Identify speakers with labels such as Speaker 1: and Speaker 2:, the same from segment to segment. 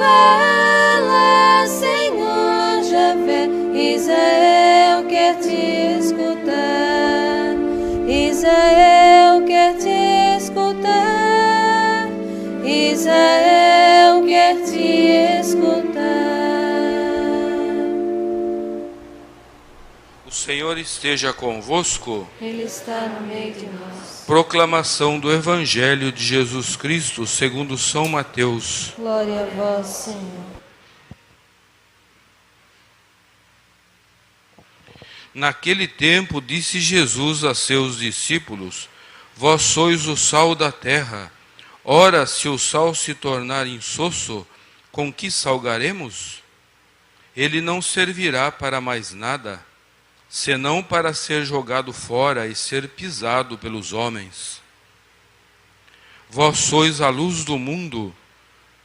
Speaker 1: fala, Senhor Javé, Israel quer te escutar, Israel quer te escutar, Israel quer te escutar.
Speaker 2: O Senhor esteja convosco.
Speaker 1: Ele está no meio de nós.
Speaker 2: Proclamação do Evangelho de Jesus Cristo segundo São Mateus.
Speaker 1: Glória a vós, Senhor.
Speaker 2: Naquele tempo disse Jesus a seus discípulos: Vós sois o sal da terra. Ora, se o sal se tornar insosso, com que salgaremos? Ele não servirá para mais nada, senão para ser jogado fora e ser pisado pelos homens. Vós sois a luz do mundo.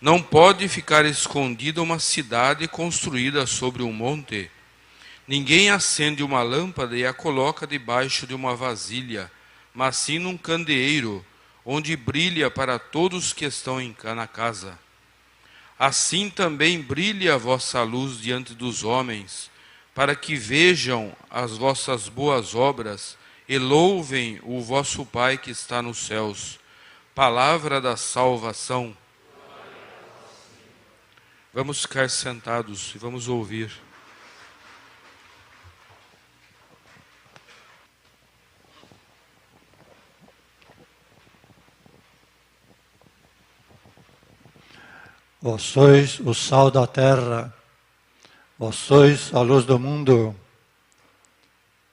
Speaker 2: Não pode ficar escondida uma cidade construída sobre um monte. Ninguém acende uma lâmpada e a coloca debaixo de uma vasilha, mas sim num candeeiro, onde brilha para todos que estão na casa. Assim também brilhe a vossa luz diante dos homens, para que vejam as vossas boas obras e louvem o vosso Pai que está nos céus. Palavra da salvação. Vamos ficar sentados e vamos ouvir.
Speaker 3: Vós sois o sal da terra, vós sois a luz do mundo.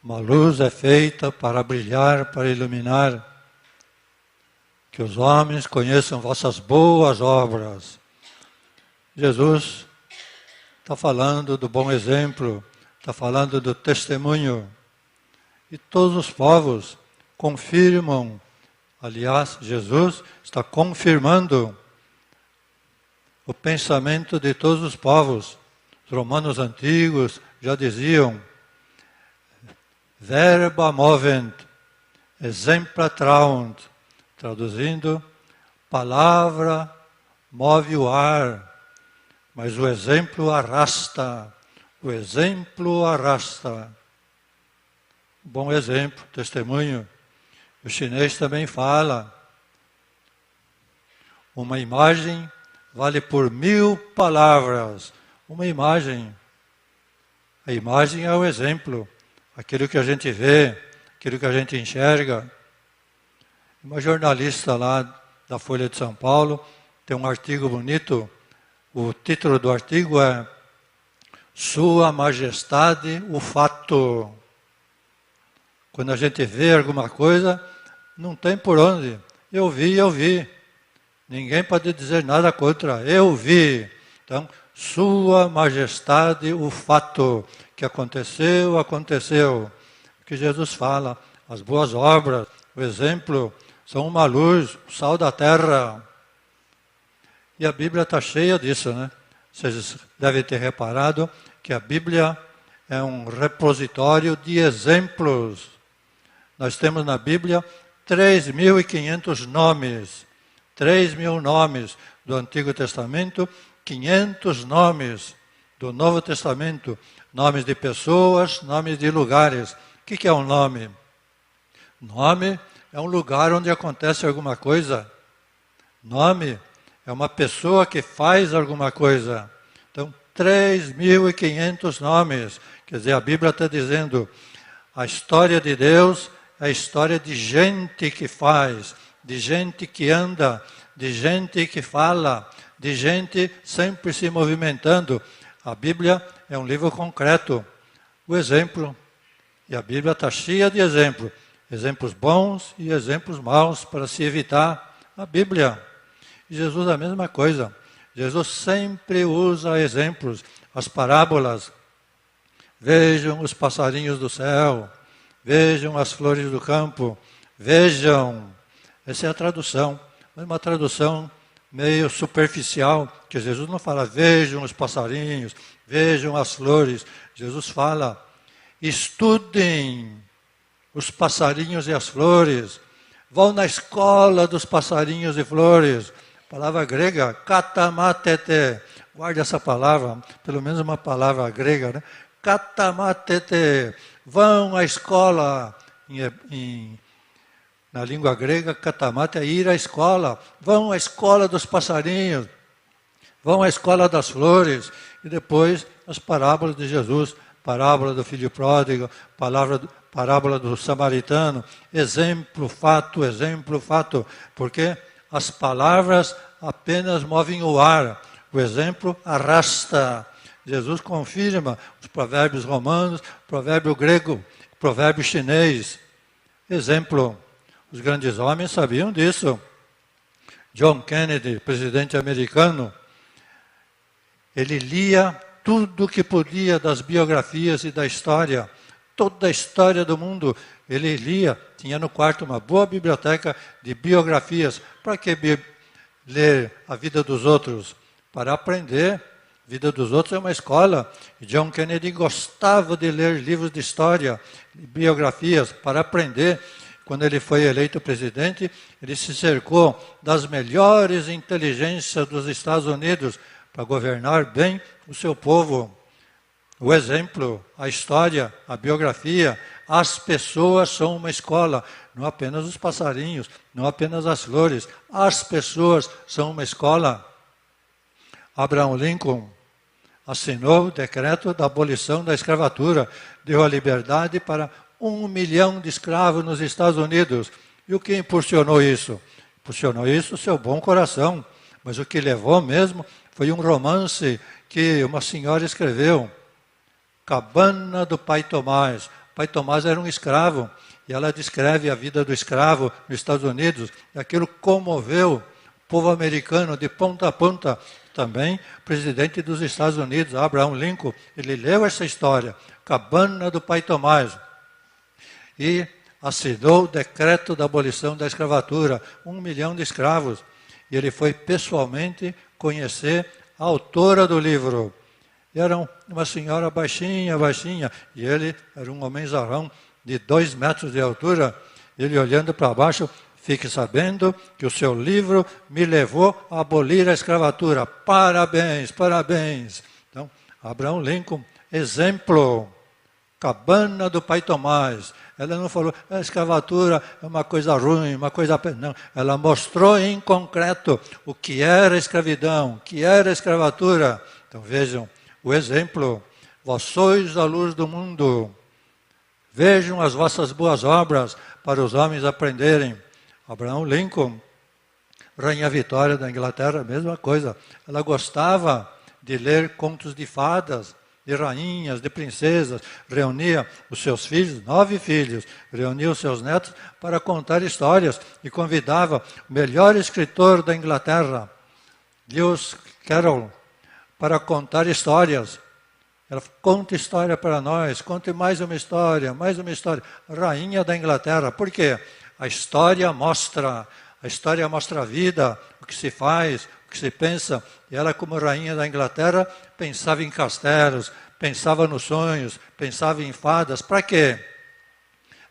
Speaker 3: Uma luz é feita para brilhar, para iluminar, que os homens conheçam vossas boas obras. Jesus está falando do bom exemplo, está falando do testemunho. E todos os povos confirmam, aliás, Jesus está confirmando o pensamento de todos os povos. Os romanos antigos já diziam: verba movent, exempla traunt. Traduzindo, palavra move o ar, mas o exemplo arrasta. O exemplo arrasta. Bom exemplo, testemunho. O chinês também fala: uma imagem vale por 1000 palavras. Uma imagem. A imagem é o exemplo. Aquilo que a gente vê, aquilo que a gente enxerga. Uma jornalista lá da Folha de São Paulo tem um artigo bonito. O título do artigo é Sua Majestade o Fato. Quando a gente vê alguma coisa, não tem por onde. Eu vi. Ninguém pode dizer nada contra. Eu vi. Então, Sua Majestade o fato. Que aconteceu, aconteceu. O que Jesus fala, as boas obras, o exemplo, são uma luz, o sal da terra. E a Bíblia está cheia disso, né? Vocês devem ter reparado que a Bíblia é um repositório de exemplos. Nós temos na Bíblia 3.500 nomes. 3.000 nomes do Antigo Testamento, 500 nomes do Novo Testamento, nomes de pessoas, nomes de lugares. O que é um nome? Nome é um lugar onde acontece alguma coisa. Nome é uma pessoa que faz alguma coisa. Então, 3.500 nomes. Quer dizer, a Bíblia está dizendo, a história de Deus é a história de gente que faz, de gente que anda, de gente que fala, de gente sempre se movimentando. A Bíblia é um livro concreto. O exemplo. E a Bíblia está cheia de exemplos. Exemplos bons e exemplos maus para se evitar. A Bíblia. E Jesus a mesma coisa. Jesus sempre usa exemplos. As parábolas. Vejam os passarinhos do céu. Vejam as flores do campo. Vejam. Essa é a tradução. Mas uma tradução meio superficial, que Jesus não fala, vejam os passarinhos, vejam as flores. Jesus fala, estudem os passarinhos e as flores, vão na escola dos passarinhos e flores. Palavra grega, katamatete, Guarde essa palavra, pelo menos uma palavra grega, né? Katamatete, vão à escola. Na língua grega, katamate é ir à escola. Vão à escola dos passarinhos, vão à escola das flores. E depois as parábolas de Jesus, parábola do filho pródigo, parábola do samaritano, exemplo, fato, porque as palavras apenas movem o ar, o exemplo arrasta. Jesus confirma os provérbios romanos, provérbio grego, provérbio chinês. Exemplo, os grandes homens sabiam disso. John Kennedy, presidente americano, ele lia tudo o que podia das biografias e da história, toda a história do mundo. Ele lia, tinha no quarto uma boa biblioteca de biografias. Para que ler a vida dos outros? Para aprender. A vida dos outros é uma escola. E John Kennedy gostava de ler livros de história, biografias, para aprender. Quando ele foi eleito presidente, ele se cercou das melhores inteligências dos Estados Unidos para governar bem o seu povo. O exemplo, a história, a biografia, as pessoas são uma escola, não apenas os passarinhos, não apenas as flores, as pessoas são uma escola. Abraham Lincoln assinou o decreto da abolição da escravatura, deu a liberdade para 1 milhão de escravos nos Estados Unidos. E o que impulsionou isso? Impulsionou isso o seu bom coração, mas o que levou mesmo foi um romance que uma senhora escreveu, Cabana do Pai Tomás. O Pai Tomás era um escravo, e ela descreve a vida do escravo nos Estados Unidos, e aquilo comoveu o povo americano de ponta a ponta. Também o presidente dos Estados Unidos, Abraham Lincoln, ele leu essa história, Cabana do Pai Tomás, e assinou o decreto da abolição da escravatura, 1 milhão de escravos. E ele foi pessoalmente conhecer a autora do livro. Era uma senhora baixinha, e ele era um homenzarrão de 2 metros de altura. Ele olhando para baixo, fique sabendo que o seu livro me levou a abolir a escravatura. Parabéns, parabéns. Então, Abraham Lincoln, exemplo, Cabana do Pai Tomás. Ela não falou, a escravatura é uma coisa ruim, uma coisa... Não, ela mostrou em concreto o que era a escravidão, o que era a escravatura. Então vejam, o exemplo, vós sois a luz do mundo. Vejam as vossas boas obras para os homens aprenderem. Abraham Lincoln, Rainha Vitória da Inglaterra, a mesma coisa. Ela gostava de ler contos de fadas, de rainhas, de princesas. Reunia os seus filhos, 9 filhos, reunia os seus netos para contar histórias e convidava o melhor escritor da Inglaterra, Lewis Carroll, para contar histórias. Ela conta história para nós, conte mais uma história, Rainha da Inglaterra. Por quê? A história mostra a vida, o que se faz, o que se pensa. E ela, como rainha da Inglaterra, pensava em castelos, pensava nos sonhos, pensava em fadas. Para quê?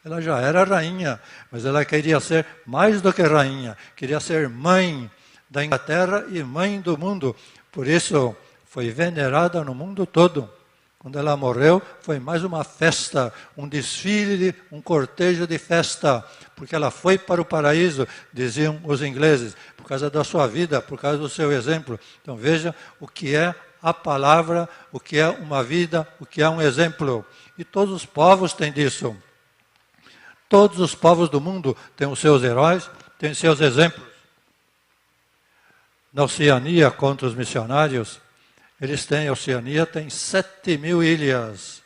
Speaker 3: Ela já era rainha, mas ela queria ser mais do que rainha, queria ser mãe da Inglaterra e mãe do mundo. Por isso, foi venerada no mundo todo. Quando ela morreu, foi mais uma festa, um desfile, um cortejo de festa, porque ela foi para o paraíso, diziam os ingleses, por causa da sua vida, por causa do seu exemplo. Então veja o que é a palavra, o que é uma vida, o que é um exemplo. E todos os povos têm disso. Todos os povos do mundo têm os seus heróis, têm seus exemplos. Na Oceania, contra os missionários, a Oceania tem 7.000 ilhas.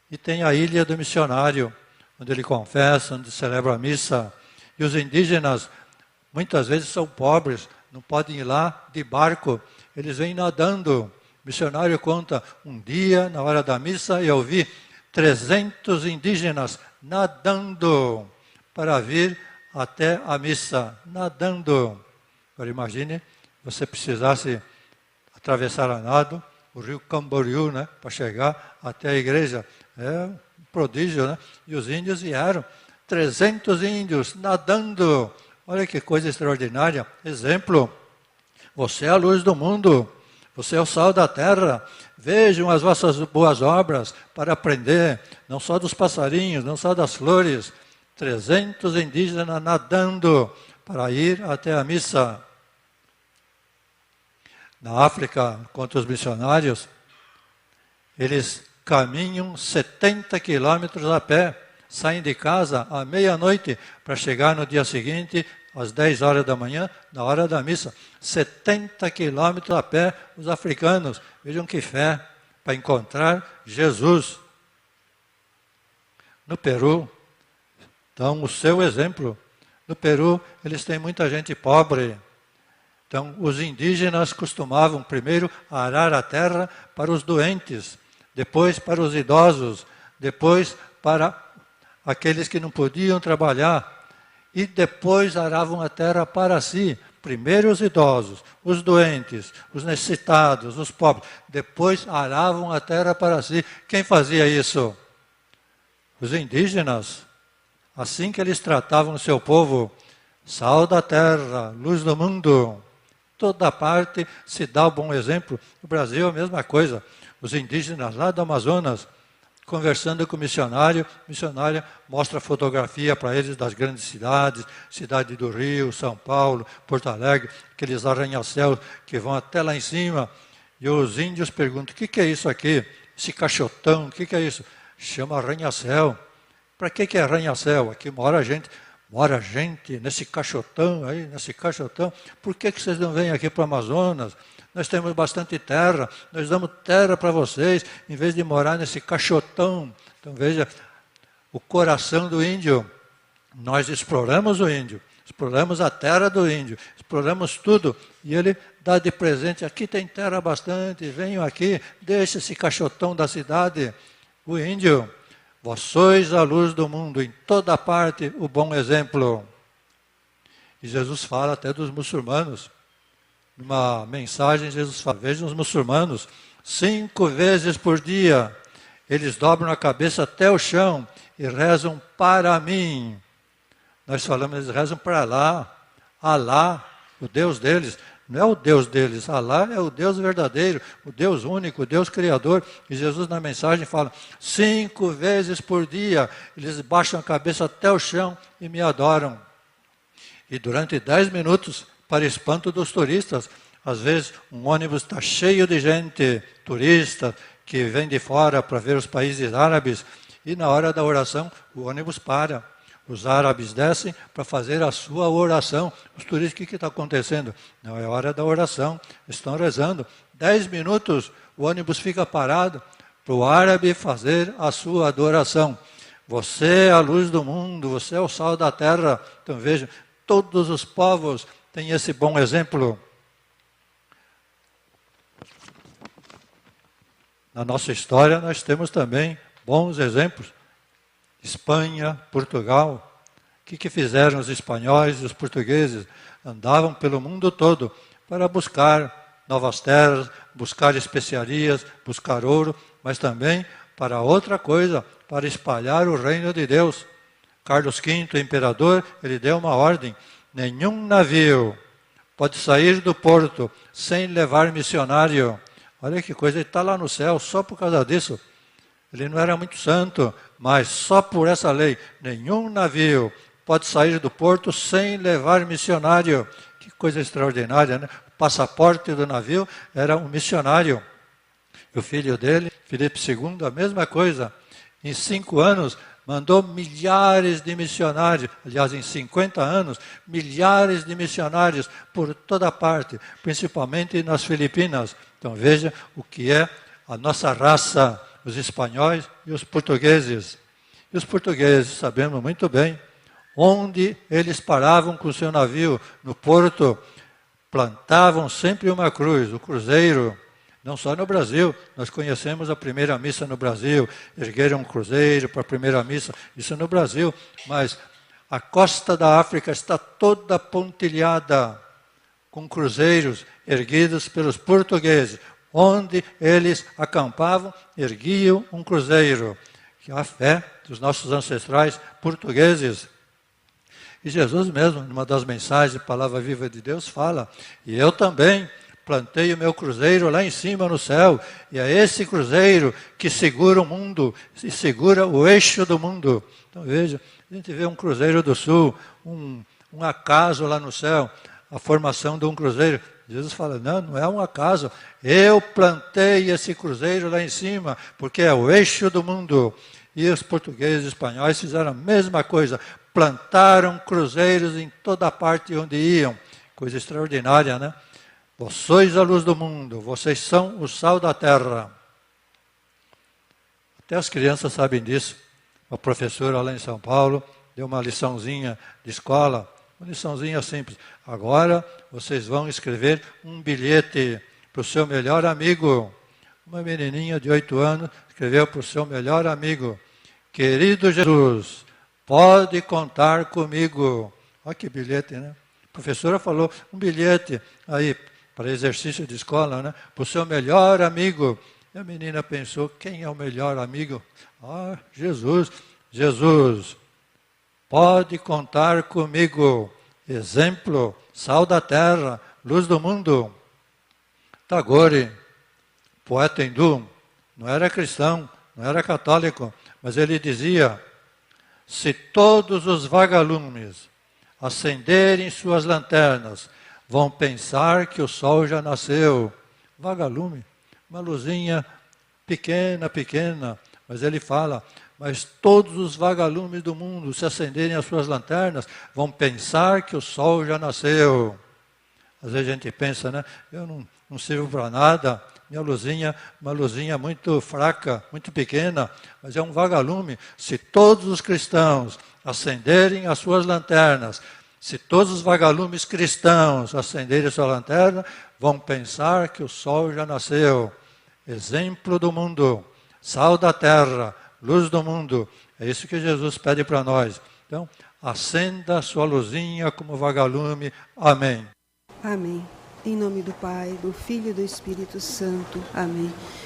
Speaker 3: E tem a ilha do missionário, onde ele confessa, onde celebra a missa. E os indígenas, muitas vezes, são pobres, não podem ir lá de barco. Eles vêm nadando. O missionário conta, um dia, na hora da missa, eu vi 300 indígenas nadando para vir até a missa. Nadando. Agora imagine, você precisasse atravessar a nado o rio Camboriú, né, para chegar até a igreja. É um prodígio, né? E os índios vieram, 300 índios nadando. Olha que coisa extraordinária. Exemplo, você é a luz do mundo. Você é o sal da terra. Vejam as vossas boas obras para aprender, não só dos passarinhos, não só das flores. 300 indígenas nadando para ir até a missa. Na África, contra os missionários, eles caminham 70 quilômetros a pé, saem de casa à meia-noite para chegar no dia seguinte, às 10 horas da manhã, na hora da missa. 70 quilômetros a pé, os africanos. Vejam que fé para encontrar Jesus. No Peru, dão o seu exemplo. No Peru, eles têm muita gente pobre. Então, os indígenas costumavam primeiro arar a terra para os doentes, depois para os idosos, depois para aqueles que não podiam trabalhar, e depois aravam a terra para si. Primeiro os idosos, os doentes, os necessitados, os pobres. Depois aravam a terra para si. Quem fazia isso? Os indígenas. Assim que eles tratavam o seu povo, sal da terra, luz do mundo. Toda parte se dá o bom exemplo. No Brasil a mesma coisa. Os indígenas lá do Amazonas, conversando com o missionário mostra fotografia para eles das grandes cidades, cidade do Rio, São Paulo, Porto Alegre, aqueles arranha-céus que vão até lá em cima. E os índios perguntam, o que é isso aqui? Esse caixotão, o que é isso? Chama arranha-céu. Para que é arranha-céu? Aqui mora gente nesse caixotão aí, nesse caixotão. Por que vocês não vêm aqui para o Amazonas? Nós temos bastante terra, nós damos terra para vocês, em vez de morar nesse caixotão. Então veja, o coração do índio. Nós exploramos o índio, exploramos a terra do índio, exploramos tudo. E ele dá de presente, aqui tem terra bastante, venham aqui, deixe esse caixotão da cidade. O índio, vós sois a luz do mundo, em toda parte o bom exemplo. E Jesus fala até dos muçulmanos. Numa mensagem, Jesus fala, vejam os muçulmanos, 5 vezes por dia, eles dobram a cabeça até o chão e rezam para mim. Nós falamos, eles rezam para Alá, o Deus deles. Não é o Deus deles, Alá é o Deus verdadeiro, o Deus único, o Deus criador. E Jesus na mensagem fala, 5 vezes por dia, eles baixam a cabeça até o chão e me adoram. E durante 10 minutos, para espanto dos turistas, às vezes um ônibus está cheio de gente, turista, que vem de fora para ver os países árabes, e na hora da oração o ônibus para. Os árabes descem para fazer a sua oração. Os turistas, o que está acontecendo? Não é hora da oração, estão rezando. 10 minutos o ônibus fica parado para o árabe fazer a sua adoração. Você é a luz do mundo, você é o sal da terra. Então vejam, todos os povos têm esse bom exemplo. Na nossa história nós temos também bons exemplos. Espanha, Portugal. O que fizeram os espanhóis e os portugueses? Andavam pelo mundo todo para buscar novas terras, buscar especiarias, buscar ouro, mas também para outra coisa, para espalhar o reino de Deus. Carlos V, imperador, ele deu uma ordem: nenhum navio pode sair do porto sem levar missionário. Olha que coisa, ele está lá no céu só por causa disso. Ele não era muito santo, mas só por essa lei, nenhum navio pode sair do porto sem levar missionário. Que coisa extraordinária, né? O passaporte do navio era um missionário. E o filho dele, Filipe II, a mesma coisa. Em 5 anos, mandou milhares de missionários, aliás, em 50 anos, milhares de missionários por toda parte, principalmente nas Filipinas. Então veja o que é a nossa raça, os espanhóis e os portugueses. E os portugueses, sabemos muito bem, onde eles paravam com o seu navio, no porto, plantavam sempre uma cruz, o cruzeiro. Não só no Brasil, nós conhecemos a primeira missa no Brasil, ergueram um cruzeiro para a primeira missa, isso no Brasil, mas a costa da África está toda pontilhada com cruzeiros erguidos pelos portugueses. Onde eles acampavam, erguiam um cruzeiro, que é a fé dos nossos ancestrais portugueses. E Jesus mesmo, numa das mensagens, Palavra Viva de Deus, fala, e eu também plantei o meu cruzeiro lá em cima no céu, e é esse cruzeiro que segura o mundo, e segura o eixo do mundo. Então veja, a gente vê um cruzeiro do sul, um acaso lá no céu, a formação de um cruzeiro. Jesus fala, não é um acaso, eu plantei esse cruzeiro lá em cima, porque é o eixo do mundo. E os portugueses e espanhóis fizeram a mesma coisa, plantaram cruzeiros em toda parte onde iam. Coisa extraordinária, né? Vós sois a luz do mundo, vocês são o sal da terra. Até as crianças sabem disso. A professora lá em São Paulo deu uma liçãozinha de escola, uma liçãozinha simples. Agora vocês vão escrever um bilhete para o seu melhor amigo. Uma menininha de 8 anos escreveu para o seu melhor amigo: querido Jesus, pode contar comigo. Olha que bilhete, né? A professora falou, um bilhete aí para exercício de escola, né? Para o seu melhor amigo. E a menina pensou, quem é o melhor amigo? Ah, Jesus. Jesus, pode contar comigo. Exemplo, sal da terra, luz do mundo. Tagore, poeta hindu, não era cristão, não era católico, mas ele dizia, se todos os vagalumes acenderem suas lanternas, vão pensar que o sol já nasceu. Vagalume, uma luzinha pequena, mas ele fala, mas todos os vagalumes do mundo, se acenderem as suas lanternas, vão pensar que o sol já nasceu. Às vezes a gente pensa, né? Eu não sirvo para nada, minha luzinha, uma luzinha muito fraca, muito pequena, mas é um vagalume. Se todos os cristãos acenderem as suas lanternas, se todos os vagalumes cristãos acenderem a sua lanterna, vão pensar que o sol já nasceu. Exemplo do mundo, sal da terra, luz do mundo. É isso que Jesus pede para nós. Então, acenda a sua luzinha como vagalume. Amém.
Speaker 4: Amém. Em nome do Pai, do Filho e do Espírito Santo. Amém.